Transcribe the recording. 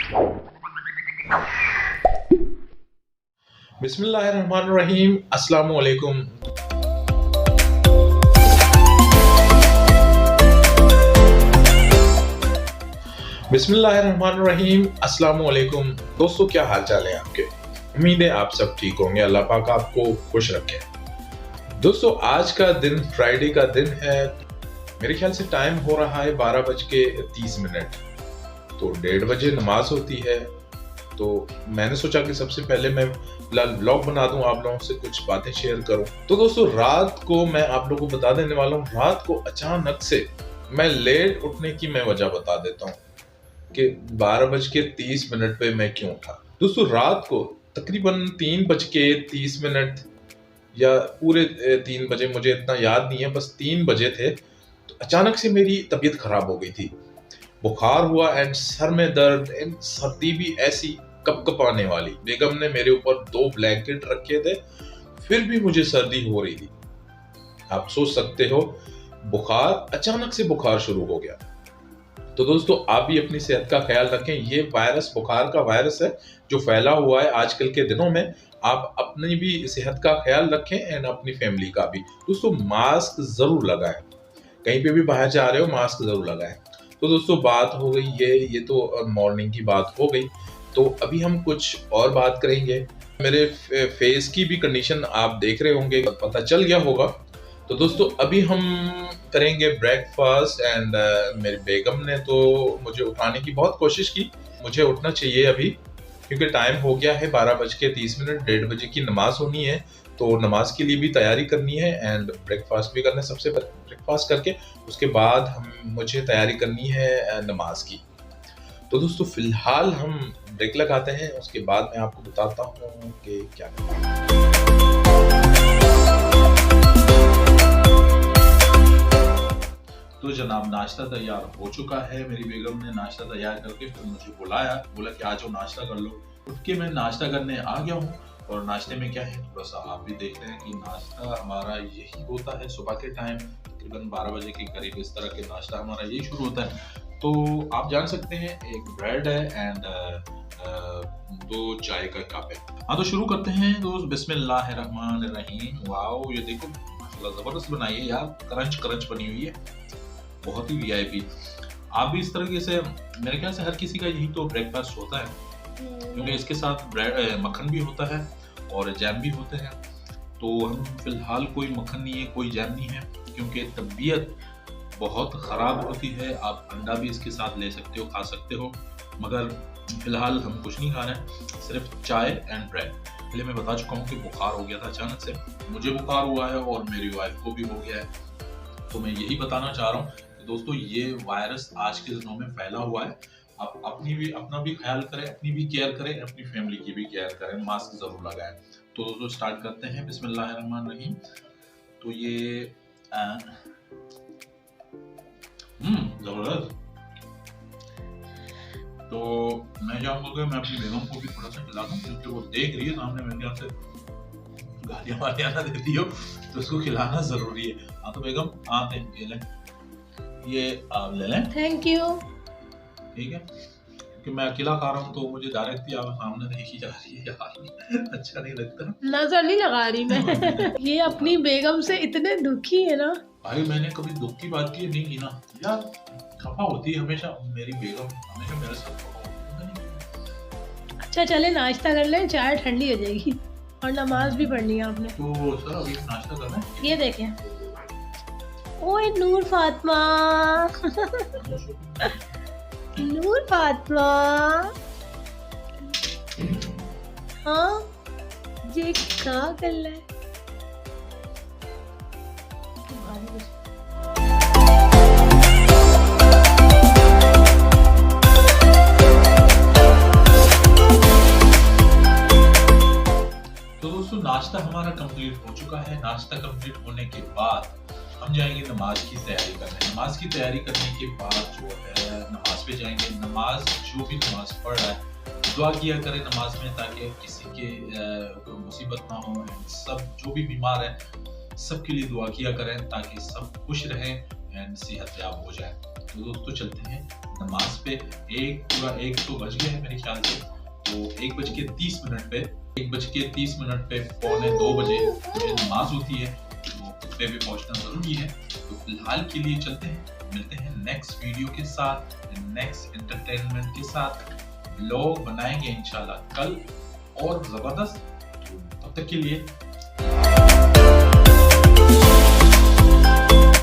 बिस्मिल्लाहिर्रहमानिर्रहीम, अस्सलामु अलैकुम। बिस्मिल्लाहिर्रहमानिर्रहीम, अस्सलामु अलैकुम। दोस्तों, क्या हाल चाल है आपके? उम्मीद है आप सब ठीक होंगे। अल्लाह पाक आपको खुश रखे। दोस्तों, आज का दिन फ्राइडे का दिन है। मेरे ख्याल से टाइम हो रहा है 12:30। तो 1:30 बजे नमाज होती है। तो मैंने सोचा कि सबसे पहले मैं व्लॉग बना दूं, आप लोगों से कुछ बातें शेयर करूं। तो दोस्तों, रात को मैं आप लोगों को बता देने वाला हूं, रात को अचानक से मैं लेट उठने की मैं वजह बता देता हूं कि 12:30 पे मैं क्यों उठा। दोस्तों, रात को तकरीबन 3:30 या पूरे 3 बजे, मुझे इतना याद नहीं है, बस 3 बजे थे। तो अचानक से मेरी तबीयत खराब हो गई थी, बुखार हुआ एंड सर में दर्द एंड सर्दी भी ऐसी कपकपाने वाली। बेगम ने मेरे ऊपर 2 ब्लैंकेट रखे थे, फिर भी मुझे सर्दी हो रही थी। आप सोच सकते हो, बुखार, अचानक से बुखार शुरू हो गया। तो दोस्तों, आप भी अपनी सेहत का ख्याल रखें। ये वायरस, बुखार का वायरस है जो फैला हुआ है आजकल के दिनों में। आप अपनी भी सेहत का ख्याल रखें एंड अपनी फैमिली का भी। दोस्तों, मास्क जरूर लगाएं, कहीं पे भी बाहर जा रहे हो मास्क जरूर लगाएं। तो दोस्तों, बात हो गई ये तो मॉर्निंग की बात हो गई। तो अभी हम कुछ और बात करेंगे। मेरे फेस की भी कंडीशन आप देख रहे होंगे, पता चल गया होगा। तो दोस्तों, अभी हम करेंगे ब्रेकफास्ट एंड मेरी बेगम ने तो मुझे उठाने की बहुत कोशिश की। मुझे उठना चाहिए अभी, क्योंकि टाइम हो गया है 12:30। 1:30 बजे की नमाज होनी है। तो नमाज के लिए भी तैयारी करनी है एंड ब्रेकफास्ट भी करना है। सबसे पहले ब्रेकफास्ट करके उसके बाद मुझे तैयारी करनी है नमाज की। तो दोस्तों, फिलहाल हम ब्रेक लगाते हैं, उसके बाद मैं आपको बताता हूँ कि क्या करना है। तो जनाब, नाश्ता तैयार हो चुका है। मेरी बेगम ने नाश्ता तैयार करके फिर मुझे बुलाया, बोला कि आ जाओ नाश्ता कर लो। उठ के मैं नाश्ता करने आ गया हूँ। और नाश्ते में क्या है, थोड़ा सा आप भी देख रहे हैं कि नाश्ता हमारा यही होता है सुबह के टाइम, तकरीबन 12 बजे के करीब इस तरह के नाश्ता हमारा यही शुरू होता है। तो आप जान सकते हैं, एक ब्रेड है एंड 2 चाय का कप है। हाँ, तो शुरू करते हैं दोस्त। बिस्मिल्लाहिर्रहमानिर्रहीम। वाओ, ये देखो माशाल्लाह जबरदस्त बनाई है यार, क्रंच क्रंच बनी हुई है, बहुत ही वीआईपी। आप भी इस तरीके से, मेरे ख्याल से हर किसी का यही तो ब्रेकफास्ट होता है, क्योंकि इसके साथ ब्रेड, मक्खन भी होता है और जैम भी होते हैं। तो हम फिलहाल कोई मक्खन नहीं है, कोई जैम नहीं है, क्योंकि तबीयत बहुत ख़राब होती है। आप अंडा भी इसके साथ ले सकते हो, खा सकते हो, मगर फिलहाल हम कुछ नहीं खा रहे हैं, सिर्फ चाय एंड ब्रेड। पहले मैं बता चुका हूँ कि बुखार हो गया था अचानक से, मुझे बुखार हुआ है और मेरी वाइफ को भी हो गया है। तो मैं यही बताना चाह रहा हूँ कि दोस्तों, ये वायरस आज के दिनों में फैला हुआ है। आप अपना भी ख्याल करें, अपनी भी केयर करें, अपनी फैमिली की भी केयर करें, मास्क जरूर लगाएं। तो दोस्तों, स्टार्ट करते हैं। बिस्मिल्लाहिर्रहमानिर्रहीम। तो ये जबरदस्त। तो मैं चाहूंगा कि मैं अपनी बेगम को भी थोड़ा सा खिला दूं, क्योंकि वो देख रही है सामने, मेरे ख्याल से गालियां वालियां ना देती हो, तो उसको खिलाना जरूरी है। हाँ, तो बेगम आप ये लें, ये आप ले लें। Thank you. ठीक है, कि मैं अकेला खा रहा हूँ तो मुझे डायरेक्टली आप सामने देखी जा रही है यार, अच्छा नहीं लगता। नजर नहीं लगा रही मैं। ये अपनी बेगम से इतने दुखी है ना भाई, मैंने कभी दुख की बात की नहीं की ना यार, खफा होती है हमेशा मेरी बेगम, हमेशा मेरे साथ खफा होती है। अच्छा, चले नाश्ता कर ले, चाय ठंडी हो जाएगी और नमाज भी पढ़नी है आपने। तो सर, अभी नाश्ता करना है। ये देखें, ओए नूर फातिमा। नूर फातिमा, हाँ, ये क्या कर रहा है? तो दोस्तों, नाश्ता हमारा कंप्लीट हो चुका है। नाश्ता कंप्लीट होने के बाद हम जाएंगे नमाज की तैयारी करने। नमाज की तैयारी करने के बाद जो है, नमाज पे जाएंगे। नमाज, जो भी नमाज पढ़ रहा है, दुआ किया करें नमाज में, ताकि किसी के कोई मुसीबत ना हो। सब जो भी बीमार है, सबके लिए दुआ किया करें, ताकि सब खुश रहें एंड सेहत याब हो जाए। तो दोस्तों चलते हैं नमाज पे। पूरा एक तो बज गया है मेरे ख्याल से, तो 1:30 पे 1:30 पे 1:45 बजे मुझे नमाज होती है, तो खुतबे पे पहुंचना जरूरी है। तो फिलहाल के लिए चलते हैं, मिलते हैं नेक्स्ट वीडियो के साथ, नेक्स्ट एंटरटेनमेंट के साथ। व्लॉग बनाएंगे इंशाल्लाह कल और जबरदस्त। तब तक के लिए